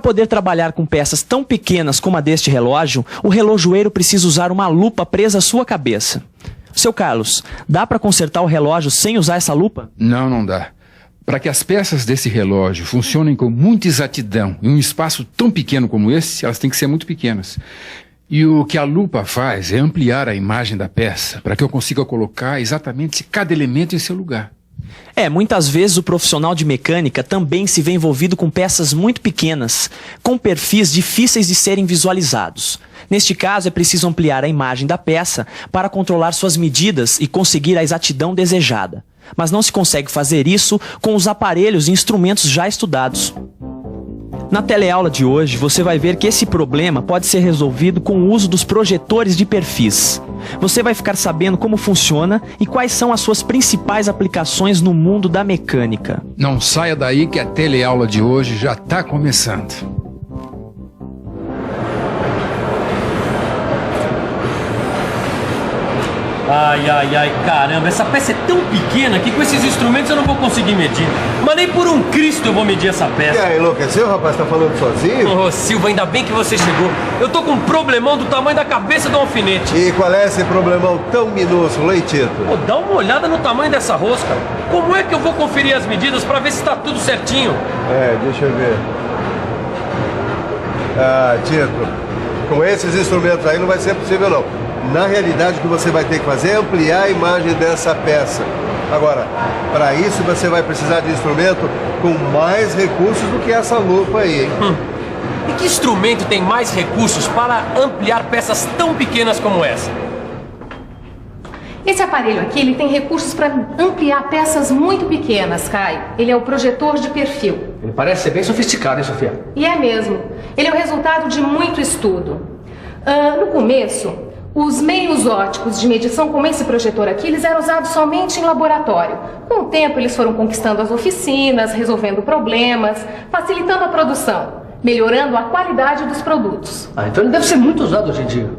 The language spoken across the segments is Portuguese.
poder trabalhar com peças tão pequenas como a deste relógio, o relojoeiro precisa usar uma lupa presa à sua cabeça. Seu Carlos, dá para consertar o relógio sem usar essa lupa? Não, não dá. Para que as peças desse relógio funcionem com muita exatidão em um espaço tão pequeno como esse, elas têm que ser muito pequenas. E o que a lupa faz é ampliar a imagem da peça, para que eu consiga colocar exatamente cada elemento em seu lugar. Muitas vezes o profissional de mecânica também se vê envolvido com peças muito pequenas, com perfis difíceis de serem visualizados. Neste caso, é preciso ampliar a imagem da peça para controlar suas medidas e conseguir a exatidão desejada. Mas não se consegue fazer isso com os aparelhos e instrumentos já estudados. Na teleaula de hoje, você vai ver que esse problema pode ser resolvido com o uso dos projetores de perfis. Você vai ficar sabendo como funciona e quais são as suas principais aplicações no mundo da mecânica. Não saia daí que a teleaula de hoje já está começando. Ai, caramba, essa peça é tão pequena que com esses instrumentos eu não vou conseguir medir. Mas nem por um Cristo eu vou medir essa peça. E aí, enlouqueceu, rapaz? Tá falando sozinho? Ô, Silva, ainda bem que você chegou. Eu tô com um problemão do tamanho da cabeça do alfinete. E qual é esse problemão tão minúsculo, hein, Tito? Pô, dá uma olhada no tamanho dessa rosca. Como é que eu vou conferir as medidas pra ver se tá tudo certinho? Deixa eu ver. Tito, com esses instrumentos aí não vai ser possível, não. Na realidade, o que você vai ter que fazer é ampliar a imagem dessa peça. Agora, para isso você vai precisar de instrumento com mais recursos do que essa lupa aí, hein? E que instrumento tem mais recursos para ampliar peças tão pequenas como essa? Esse aparelho aqui, ele tem recursos para ampliar peças muito pequenas, Caio. Ele é o projetor de perfil. Ele parece ser bem sofisticado, hein, Sofia? E é mesmo. Ele é o resultado de muito estudo. No começo, os meios ópticos de medição como esse projetor aqui, eles eram usados somente em laboratório. Com o tempo, eles foram conquistando as oficinas, resolvendo problemas, facilitando a produção, melhorando a qualidade dos produtos. Então ele deve ser muito usado hoje em dia.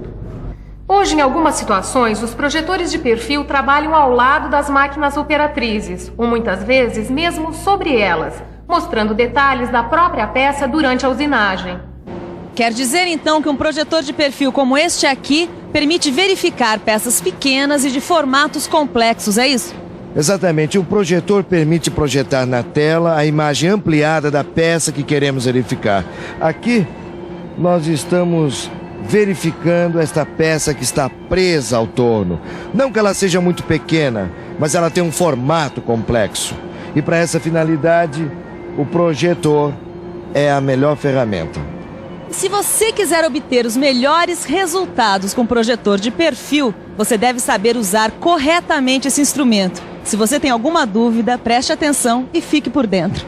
Hoje, em algumas situações, os projetores de perfil trabalham ao lado das máquinas operatrizes, ou muitas vezes mesmo sobre elas, mostrando detalhes da própria peça durante a usinagem. Quer dizer, então, que um projetor de perfil como este aqui permite verificar peças pequenas e de formatos complexos, é isso? Exatamente. O projetor permite projetar na tela a imagem ampliada da peça que queremos verificar. Aqui, nós estamos verificando esta peça que está presa ao torno. Não que ela seja muito pequena, mas ela tem um formato complexo. E para essa finalidade, o projetor é a melhor ferramenta. Se você quiser obter os melhores resultados com projetor de perfil, você deve saber usar corretamente esse instrumento. Se você tem alguma dúvida, preste atenção e fique por dentro.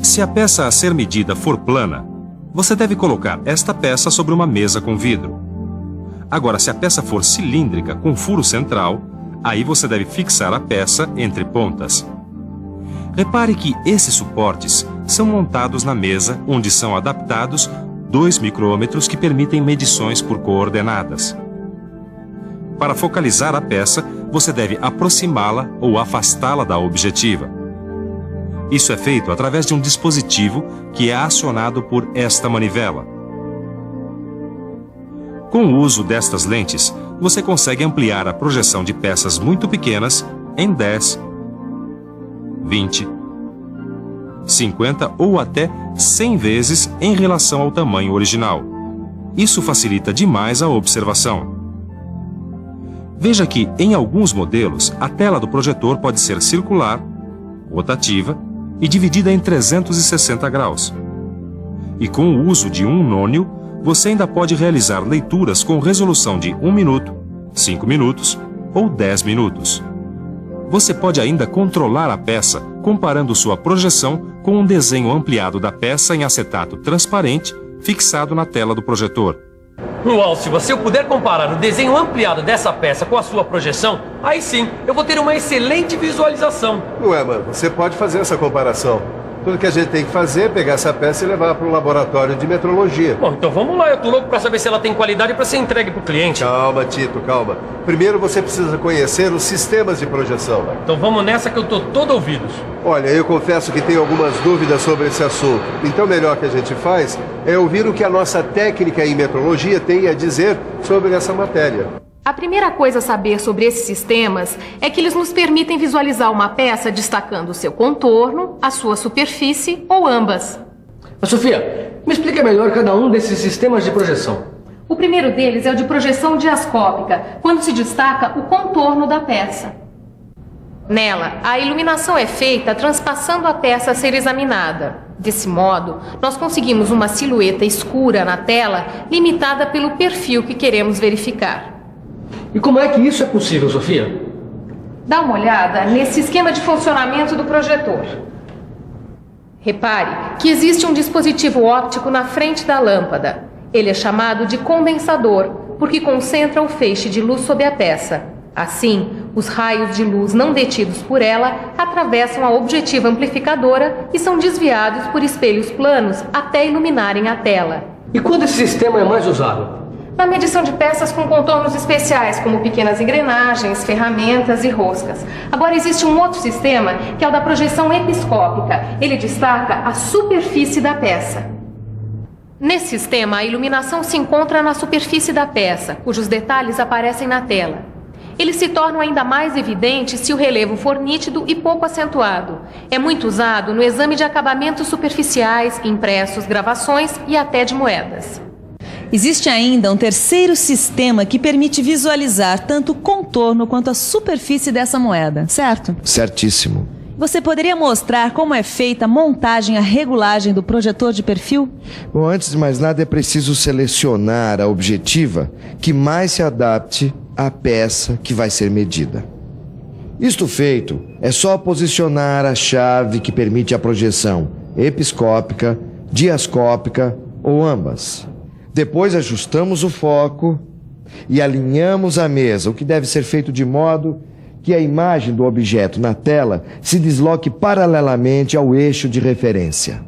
Se a peça a ser medida for plana, você deve colocar esta peça sobre uma mesa com vidro. Agora, se a peça for cilíndrica com furo central, aí você deve fixar a peça entre pontas. Repare que esses suportes são montados na mesa, onde são adaptados 2 micrômetros que permitem medições por coordenadas. Para focalizar a peça, você deve aproximá-la ou afastá-la da objetiva. Isso é feito através de um dispositivo que é acionado por esta manivela. Com o uso destas lentes, você consegue ampliar a projeção de peças muito pequenas em 10, 20, 50 ou até 100 vezes em relação ao tamanho original. Isso facilita demais a observação. Veja que, em alguns modelos, a tela do projetor pode ser circular, rotativa e dividida em 360 graus. E com o uso de um nônio, você ainda pode realizar leituras com resolução de 1 minuto, 5 minutos ou 10 minutos. Você pode ainda controlar a peça comparando sua projeção com um desenho ampliado da peça em acetato transparente fixado na tela do projetor. Uau, Silva, se eu puder comparar o desenho ampliado dessa peça com a sua projeção, aí sim, eu vou ter uma excelente visualização. Ué, mano, você pode fazer essa comparação. Tudo que a gente tem que fazer é pegar essa peça e levar para um laboratório de metrologia. Bom, então vamos lá. Eu tô louco pra saber se ela tem qualidade pra ser entregue pro cliente. Calma, Tito, calma. Primeiro você precisa conhecer os sistemas de projeção. Então vamos nessa que eu tô todo ouvidos. Olha, eu confesso que tenho algumas dúvidas sobre esse assunto. Então o melhor que a gente faz é ouvir o que a nossa técnica em metrologia tem a dizer sobre essa matéria. A primeira coisa a saber sobre esses sistemas é que eles nos permitem visualizar uma peça destacando o seu contorno, a sua superfície ou ambas. Sofia, me explica melhor cada um desses sistemas de projeção. O primeiro deles é o de projeção diascópica, quando se destaca o contorno da peça. Nela, a iluminação é feita transpassando a peça a ser examinada. Desse modo, nós conseguimos uma silhueta escura na tela, limitada pelo perfil que queremos verificar. E como é que isso é possível, Sofia? Dá uma olhada nesse esquema de funcionamento do projetor. Repare que existe um dispositivo óptico na frente da lâmpada. Ele é chamado de condensador, porque concentra o feixe de luz sob a peça. Assim, os raios de luz não detidos por ela atravessam a objetiva amplificadora e são desviados por espelhos planos até iluminarem a tela. E quando esse sistema é mais usado? Na medição de peças com contornos especiais, como pequenas engrenagens, ferramentas e roscas. Agora existe um outro sistema, que é o da projeção episcópica. Ele destaca a superfície da peça. Nesse sistema, a iluminação se encontra na superfície da peça, cujos detalhes aparecem na tela. Eles se tornam ainda mais evidentes se o relevo for nítido e pouco acentuado. É muito usado no exame de acabamentos superficiais, impressos, gravações e até de moedas. Existe ainda um terceiro sistema que permite visualizar tanto o contorno quanto a superfície dessa moeda, certo? Certíssimo. Você poderia mostrar como é feita a montagem e a regulagem do projetor de perfil? Bom, antes de mais nada é preciso selecionar a objetiva que mais se adapte à peça que vai ser medida. Isto feito, é só posicionar a chave que permite a projeção episcópica, diascópica ou ambas. Depois ajustamos o foco e alinhamos a mesa, o que deve ser feito de modo que a imagem do objeto na tela se desloque paralelamente ao eixo de referência.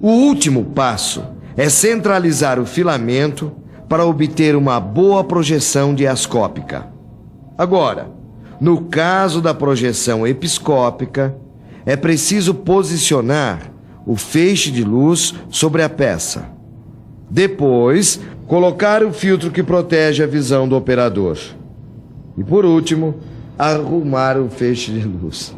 O último passo é centralizar o filamento para obter uma boa projeção diascópica. Agora, no caso da projeção episcópica, é preciso posicionar o feixe de luz sobre a peça. Depois, colocar o filtro que protege a visão do operador. E por último, arrumar o feixe de luz.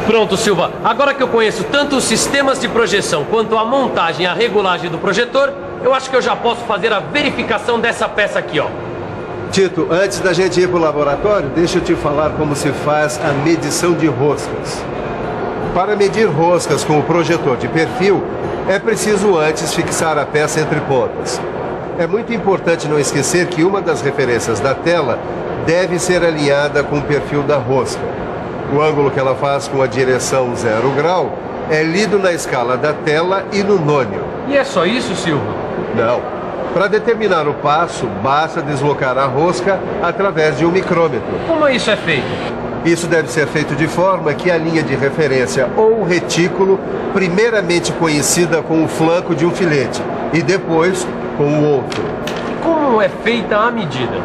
Pronto, Silva. Agora que eu conheço tanto os sistemas de projeção quanto a montagem e a regulagem do projetor, eu acho que eu já posso fazer a verificação dessa peça aqui, ó. Tito, antes da gente ir para o laboratório, deixa eu te falar como se faz a medição de roscas. Para medir roscas com o projetor de perfil, é preciso antes fixar a peça entre pontas. É muito importante não esquecer que uma das referências da tela deve ser alinhada com o perfil da rosca. O ângulo que ela faz com a direção 0 grau é lido na escala da tela e no nônio. E é só isso, Silva? Não. Para determinar o passo, basta deslocar a rosca através de um micrômetro. Como isso é feito? Isso deve ser feito de forma que a linha de referência ou retículo, primeiramente conhecida com o flanco de um filete e depois com o outro. Como é feita a medida?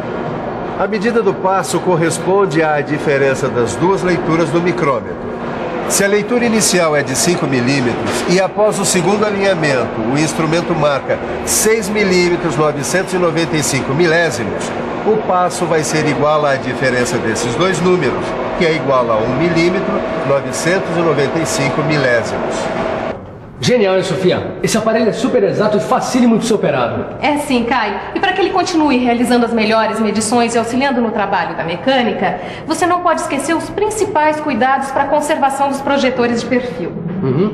A medida do passo corresponde à diferença das duas leituras do micrômetro. Se a leitura inicial é de 5 milímetros e após o segundo alinhamento o instrumento marca 6 milímetros 995 milésimos, o passo vai ser igual à diferença desses dois números, que é igual a 1 milímetro 995 milésimos. Genial, hein, Sofia? Esse aparelho é super exato e facílimo de ser operado. É sim, Caio. E para que ele continue realizando as melhores medições e auxiliando no trabalho da mecânica, você não pode esquecer os principais cuidados para a conservação dos projetores de perfil.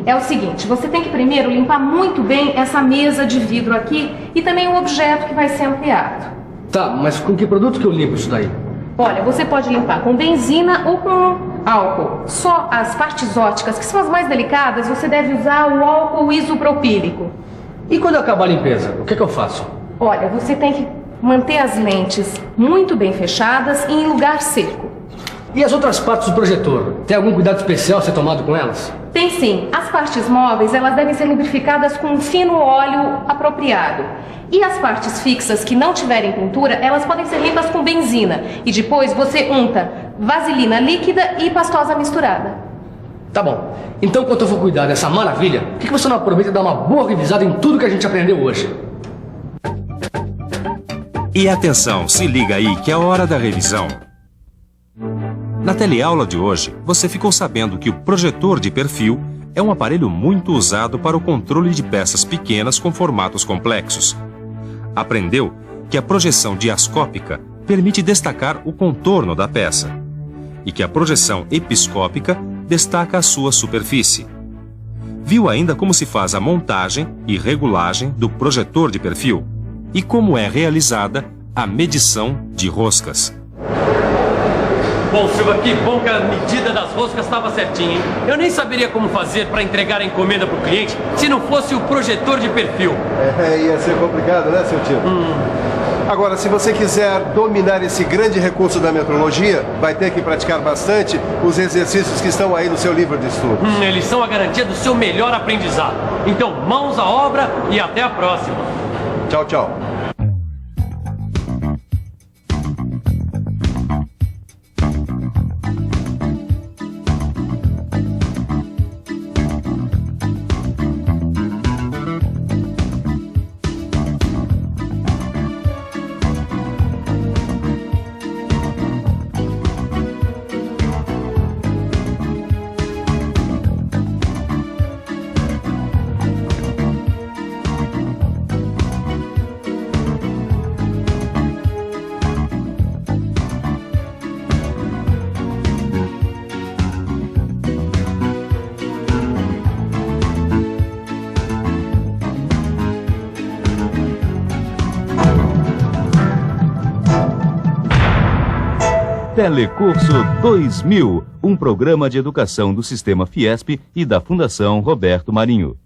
É o seguinte, você tem que primeiro limpar muito bem essa mesa de vidro aqui e também o objeto que vai ser ampliado. Tá, mas com que produto que eu limpo isso daí? Olha, você pode limpar com benzina ou com álcool. Só as partes ópticas, que são as mais delicadas, você deve usar o álcool isopropílico. E quando acabar a limpeza, o que é que eu faço? Olha, você tem que manter as lentes muito bem fechadas e em lugar seco. E as outras partes do projetor? Tem algum cuidado especial a ser tomado com elas? Tem sim. As partes móveis, elas devem ser lubrificadas com um fino óleo apropriado. E as partes fixas que não tiverem pintura, elas podem ser limpas com benzina. E depois você unta vaselina líquida e pastosa misturada. Tá bom. Então, quando eu for cuidar dessa maravilha, por que você não aproveita e dá uma boa revisada em tudo que a gente aprendeu hoje? E atenção, se liga aí que é hora da revisão. Na teleaula de hoje, você ficou sabendo que o projetor de perfil é um aparelho muito usado para o controle de peças pequenas com formatos complexos. Aprendeu que a projeção diascópica permite destacar o contorno da peça e que a projeção episcópica destaca a sua superfície. Viu ainda como se faz a montagem e regulagem do projetor de perfil e como é realizada a medição de roscas. Bom, Silva, que bom que a medida das roscas estava certinha, hein? Eu nem saberia como fazer para entregar a encomenda para o cliente se não fosse o projetor de perfil. Ia ser complicado, né, seu tio? Agora, se você quiser dominar esse grande recurso da metrologia, vai ter que praticar bastante os exercícios que estão aí no seu livro de estudos. Eles são a garantia do seu melhor aprendizado. Então, mãos à obra e até a próxima. Tchau, tchau. Telecurso 2000, um programa de educação do Sistema Fiesp e da Fundação Roberto Marinho.